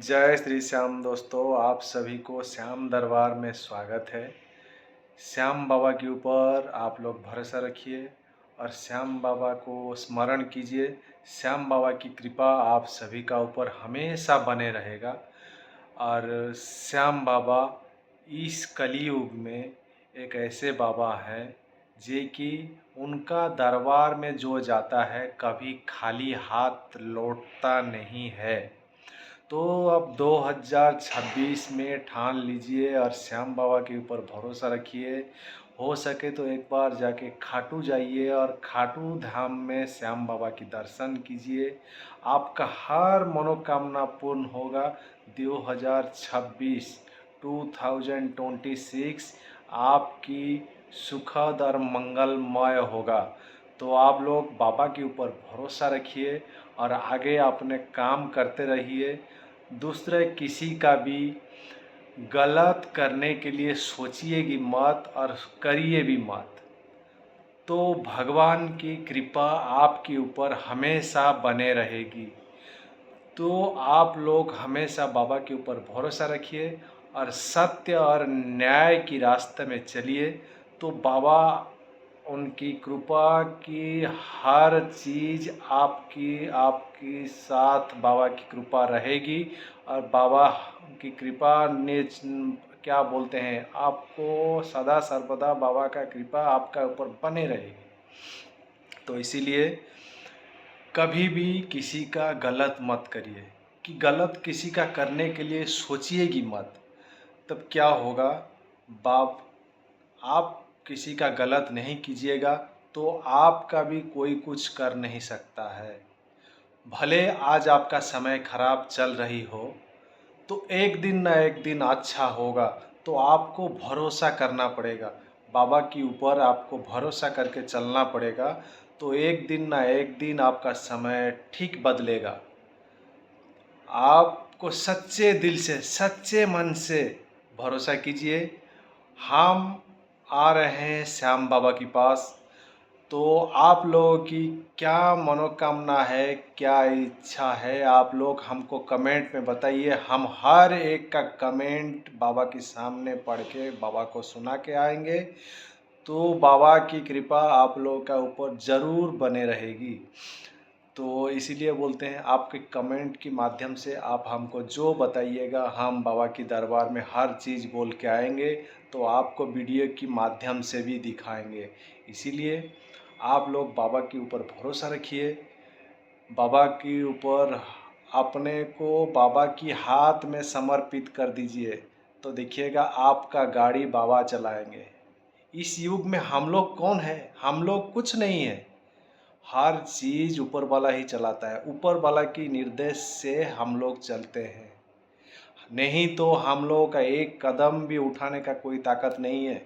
जय श्री श्याम दोस्तों, आप सभी को श्याम दरबार में स्वागत है। श्याम बाबा के ऊपर आप लोग भरोसा रखिए और श्याम बाबा को स्मरण कीजिए। श्याम बाबा की कृपा आप सभी का ऊपर हमेशा बने रहेगा। और श्याम बाबा इस कलयुग में एक ऐसे बाबा हैं जे कि उनका दरबार में जो जाता है कभी खाली हाथ लौटता नहीं है। तो अब 2026 में ठान लीजिए और श्याम बाबा के ऊपर भरोसा रखिए। हो सके तो एक बार जाके खाटू जाइए और खाटू धाम में श्याम बाबा की दर्शन कीजिए। आपका हर मनोकामना पूर्ण होगा। 2026 2026 आपकी सुखद और मंगलमय होगा। तो आप लोग बाबा के ऊपर भरोसा रखिए और आगे अपने काम करते रहिए। दूसरे किसी का भी गलत करने के लिए सोचिएगी मत और करिए भी मत। तो भगवान की कृपा आपके ऊपर हमेशा बने रहेगी। तो आप लोग हमेशा बाबा के ऊपर भरोसा रखिए और सत्य और न्याय की रास्ते में चलिए। तो बाबा उनकी कृपा की हर चीज़ आपकी आपकी साथ बाबा की कृपा रहेगी। और बाबा की कृपा ने क्या बोलते हैं, आपको सदा सर्वदा बाबा का कृपा आपका ऊपर बने रहेगी। तो इसीलिए कभी भी किसी का गलत मत करिए कि गलत किसी का करने के लिए सोचिएगी मत। तब क्या होगा, बाप आप किसी का गलत नहीं कीजिएगा तो आपका भी कोई कुछ कर नहीं सकता है। भले आज आपका समय खराब चल रही हो तो एक दिन ना एक दिन अच्छा होगा। तो आपको भरोसा करना पड़ेगा, बाबा के ऊपर आपको भरोसा करके चलना पड़ेगा। तो एक दिन ना एक दिन आपका समय ठीक बदलेगा। आपको सच्चे दिल से सच्चे मन से भरोसा कीजिए। हम आ रहे हैं श्याम बाबा के पास। तो आप लोगों की क्या मनोकामना है, क्या इच्छा है, आप लोग हमको कमेंट में बताइए। हम हर एक का कमेंट बाबा के सामने पढ़ के बाबा को सुना के आएंगे। तो बाबा की कृपा आप लोगों का ऊपर ज़रूर बने रहेगी। तो इसीलिए बोलते हैं, आपके कमेंट के माध्यम से आप हमको जो बताइएगा हम बाबा की दरबार में हर चीज़ बोल के आएंगे। तो आपको वीडियो के माध्यम से भी दिखाएंगे। इसीलिए आप लोग बाबा के ऊपर भरोसा रखिए। बाबा के ऊपर अपने को बाबा की हाथ में समर्पित कर दीजिए। तो देखिएगा आपका गाड़ी बाबा चलाएंगे। इस युग में हम लोग कौन है, हम लोग कुछ नहीं है। हर चीज़ ऊपर वाला ही चलाता है। ऊपर वाला की निर्देश से हम लोग चलते हैं। नहीं तो हम लोगों का एक कदम भी उठाने का कोई ताकत नहीं है।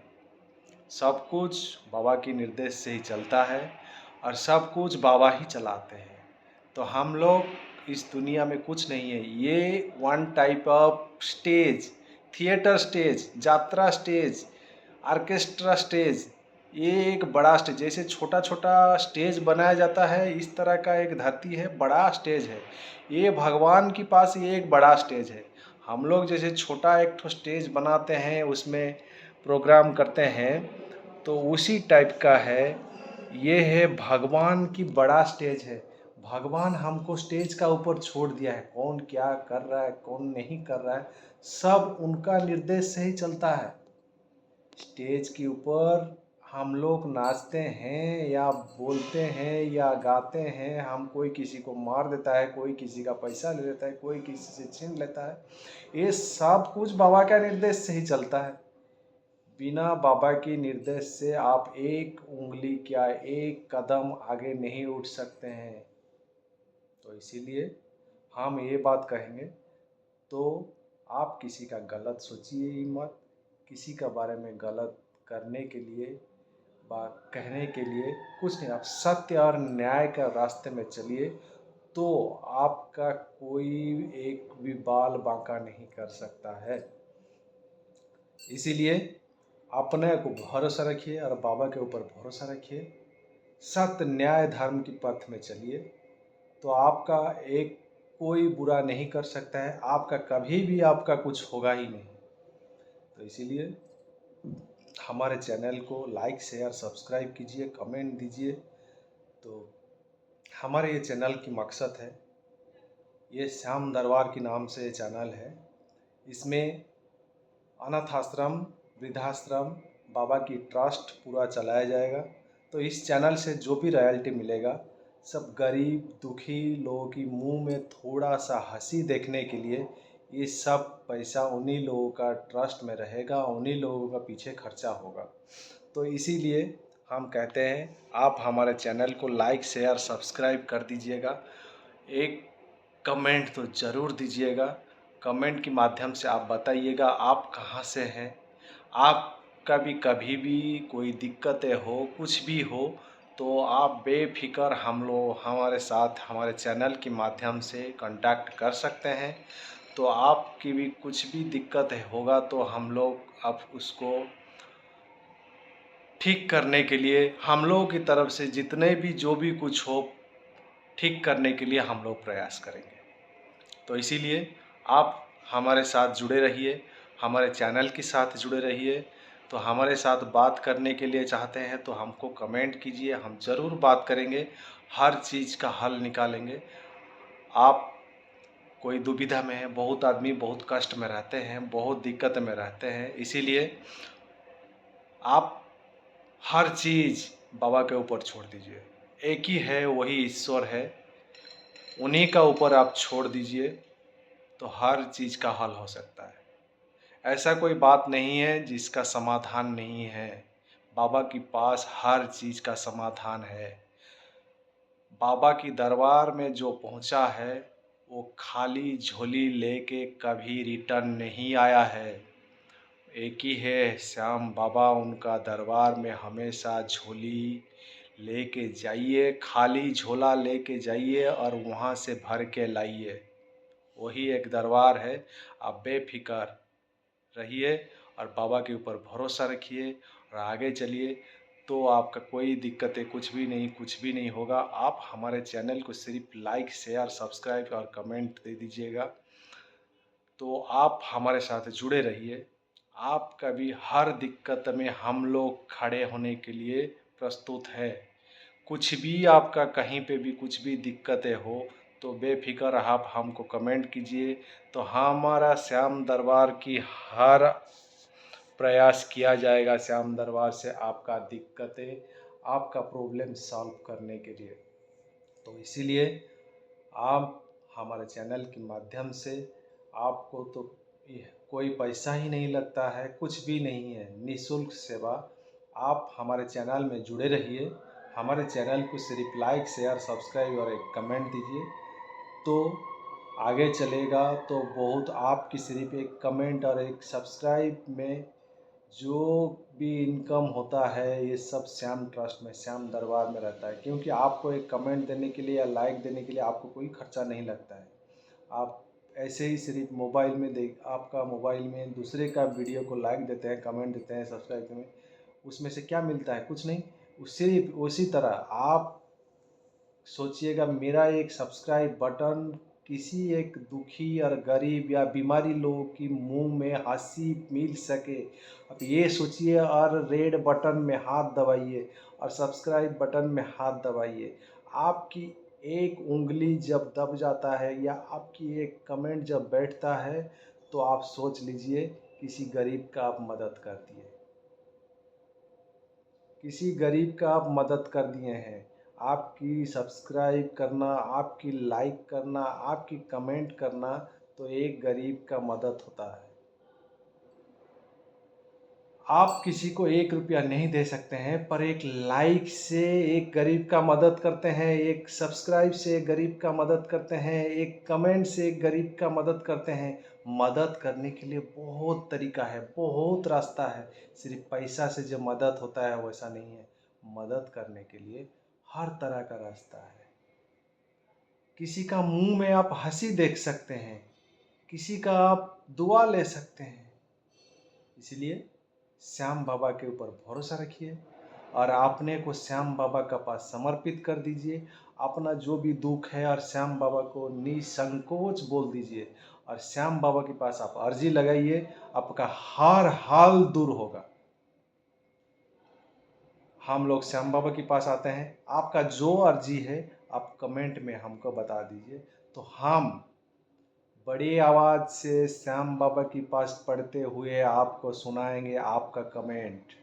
सब कुछ बाबा की निर्देश से ही चलता है और सब कुछ बाबा ही चलाते हैं। तो हम लोग इस दुनिया में कुछ नहीं है। ये one type of stage, theatre stage, यात्रा स्टेज, ऑर्केस्ट्रा स्टेज, ये एक बड़ा स्टेज। जैसे छोटा छोटा स्टेज बनाया जाता है, इस तरह का एक धरती है, बड़ा स्टेज है। ये भगवान के पास ये एक बड़ा स्टेज है। हम लोग जैसे छोटा एक ठो स्टेज बनाते हैं, उसमें प्रोग्राम करते हैं, तो उसी टाइप का है। ये है भगवान की बड़ा स्टेज है। भगवान हमको स्टेज का ऊपर छोड़ दिया है। कौन क्या कर रहा है, कौन नहीं कर रहा है, सब उनका निर्देश से ही चलता है। स्टेज के ऊपर हम लोग नाचते हैं या बोलते हैं या गाते हैं, हम कोई किसी को मार देता है, कोई किसी का पैसा ले लेता है, कोई किसी से छीन लेता है। ये सब कुछ बाबा का निर्देश से ही चलता है। बिना बाबा की निर्देश से आप एक उंगली क्या एक कदम आगे नहीं उठ सकते हैं। तो इसीलिए हम ये बात कहेंगे, तो आप किसी का गलत सोचिए ही मत। किसी का बारे में गलत करने के लिए बात कहने के लिए कुछ नहीं। आप सत्य और न्याय का रास्ते में चलिए। तो आपका कोई एक भी बाल बांका नहीं कर सकता है। इसीलिए अपने को भरोसा रखिए और बाबा के ऊपर भरोसा रखिए। सत्य न्याय धर्म की पथ में चलिए। तो आपका एक कोई बुरा नहीं कर सकता है, आपका कभी भी आपका कुछ होगा ही नहीं। तो इसीलिए हमारे चैनल को लाइक शेयर सब्सक्राइब कीजिए, कमेंट दीजिए। तो हमारे ये चैनल की मकसद है, ये श्याम दरबार के नाम से चैनल है। इसमें अनाथ आश्रम, वृद्धाश्रम, बाबा की ट्रस्ट पूरा चलाया जाएगा। तो इस चैनल से जो भी रॉयल्टी मिलेगा, सब गरीब दुखी लोगों की मुंह में थोड़ा सा हंसी देखने के लिए ये सब पैसा उन्हीं लोगों का ट्रस्ट में रहेगा, उन्हीं लोगों का पीछे खर्चा होगा। तो इसीलिए हम कहते हैं आप हमारे चैनल को लाइक शेयर सब्सक्राइब कर दीजिएगा। एक कमेंट तो ज़रूर दीजिएगा। कमेंट के माध्यम से आप बताइएगा आप कहाँ से हैं। आपका भी कभी भी कोई दिक्कतें हो, कुछ भी हो, तो आप बेफ़िक्र हम लोग हमारे साथ हमारे चैनल के माध्यम से कांटेक्ट कर सकते हैं। तो आपकी भी कुछ भी दिक्कत होगा तो हम लोग अब उसको ठीक करने के लिए हम लोगों की तरफ से जितने भी जो भी कुछ हो ठीक करने के लिए हम लोग प्रयास करेंगे। तो इसीलिए आप हमारे साथ जुड़े रहिए, हमारे चैनल के साथ जुड़े रहिए। तो हमारे साथ बात करने के लिए चाहते हैं तो हमको कमेंट कीजिए, हम ज़रूर बात करेंगे, हर चीज़ का हल निकालेंगे। आप कोई दुविधा में है, बहुत आदमी बहुत कष्ट में रहते हैं, बहुत दिक्कत में रहते हैं, इसीलिए आप हर चीज़ बाबा के ऊपर छोड़ दीजिए। एक ही है, वही ईश्वर है, उन्हीं का ऊपर आप छोड़ दीजिए तो हर चीज़ का हल हो सकता है। ऐसा कोई बात नहीं है जिसका समाधान नहीं है। बाबा के पास हर चीज़ का समाधान है। बाबा की दरबार में जो पहुंचा है वो खाली झोली लेके कभी रिटर्न नहीं आया है। एक ही है श्याम बाबा, उनका दरबार में हमेशा झोली लेके जाइए, खाली झोला लेके जाइए और वहाँ से भर के लाइए। वही एक दरबार है। आप बेफिक्र रहिए और बाबा के ऊपर भरोसा रखिए और आगे चलिए। तो आपका कोई दिक्कतें कुछ भी नहीं होगा। आप हमारे चैनल को सिर्फ लाइक शेयर सब्सक्राइब और कमेंट दे दीजिएगा। तो आप हमारे साथ जुड़े रहिए। आपका भी हर दिक्कत में हम लोग खड़े होने के लिए प्रस्तुत है। कुछ भी आपका कहीं पे भी कुछ भी दिक्कतें हो तो बेफिक्र आप हमको कमेंट कीजिए। तो हमारा श्याम दरबार की हर प्रयास किया जाएगा श्याम दरबार से आपका दिक्कतें, आपका प्रॉब्लम सॉल्व करने के लिए। तो इसीलिए आप हमारे चैनल के माध्यम से आपको तो कोई पैसा ही नहीं लगता है, कुछ भी नहीं है, निःशुल्क सेवा। आप हमारे चैनल में जुड़े रहिए। हमारे चैनल को सिर्फ लाइक शेयर सब्सक्राइब और एक कमेंट दीजिए तो आगे चलेगा। तो बहुत आपकी सिर्फ एक कमेंट और एक सब्सक्राइब में जो भी इनकम होता है ये सब श्याम ट्रस्ट में, श्याम दरबार में रहता है। क्योंकि आपको एक कमेंट देने के लिए या लाइक देने के लिए आपको कोई खर्चा नहीं लगता है। आप ऐसे ही सिर्फ मोबाइल में आपका मोबाइल में दूसरे का वीडियो को लाइक देते हैं, कमेंट देते हैं, सब्सक्राइब देते हैं, उसमें से क्या मिलता है? कुछ नहीं। सिर्फ उसी तरह आप सोचिएगा, मेरा एक सब्सक्राइब बटन किसी एक दुखी और गरीब या बीमारी लोगों की मुंह में हंसी मिल सके। अब ये सोचिए, और रेड बटन में हाथ दबाइए और सब्सक्राइब बटन में हाथ दबाइए। आपकी एक उंगली जब दब जाता है या आपकी एक कमेंट जब बैठता है तो आप सोच लीजिए किसी गरीब का आप मदद कर दिए, किसी गरीब का आप मदद कर दिए हैं। आपकी सब्सक्राइब करना, आपकी लाइक करना, आपकी कमेंट करना तो एक गरीब का मदद होता है। आप किसी को 1 रुपया नहीं दे सकते हैं, पर एक लाइक से एक गरीब का मदद करते हैं, एक सब्सक्राइब से एक गरीब का मदद करते हैं, एक कमेंट से एक गरीब का मदद करते हैं। मदद करने के लिए बहुत तरीका है, बहुत रास्ता है। सिर्फ पैसा से जो मदद होता है वैसा नहीं है। मदद करने के लिए हर तरह का रास्ता है। किसी का मुंह में आप हंसी देख सकते हैं, किसी का आप दुआ ले सकते हैं। इसलिए श्याम बाबा के ऊपर भरोसा रखिए और अपने को श्याम बाबा का पास समर्पित कर दीजिए अपना जो भी दुख है और श्याम बाबा को निसंकोच बोल दीजिए और श्याम बाबा के पास आप अर्जी लगाइए, आपका हर हाल दूर होगा। हम लोग श्याम बाबा के पास आते हैं, आपका जो अर्जी है आप कमेंट में हमको बता दीजिए, तो हम बड़ी आवाज़ से श्याम बाबा के पास पढ़ते हुए आपको सुनाएंगे आपका कमेंट।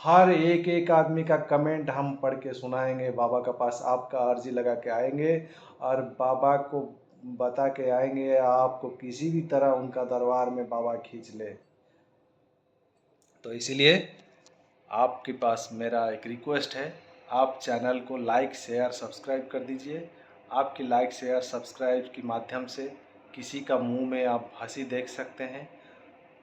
हर एक एक आदमी का कमेंट हम पढ़ के सुनाएंगे, बाबा के पास आपका अर्जी लगा के आएंगे और बाबा को बता के आएंगे, आपको किसी भी तरह उनका दरबार में बाबा खींच ले। तो इसीलिए आपके पास मेरा एक रिक्वेस्ट है, आप चैनल को लाइक शेयर सब्सक्राइब कर दीजिए। आपकी लाइक शेयर सब्सक्राइब के माध्यम से किसी का मुंह में आप हंसी देख सकते हैं।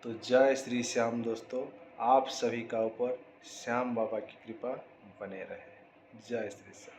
तो जय श्री श्याम दोस्तों, आप सभी का ऊपर श्याम बाबा की कृपा बने रहे। जय श्री श्याम।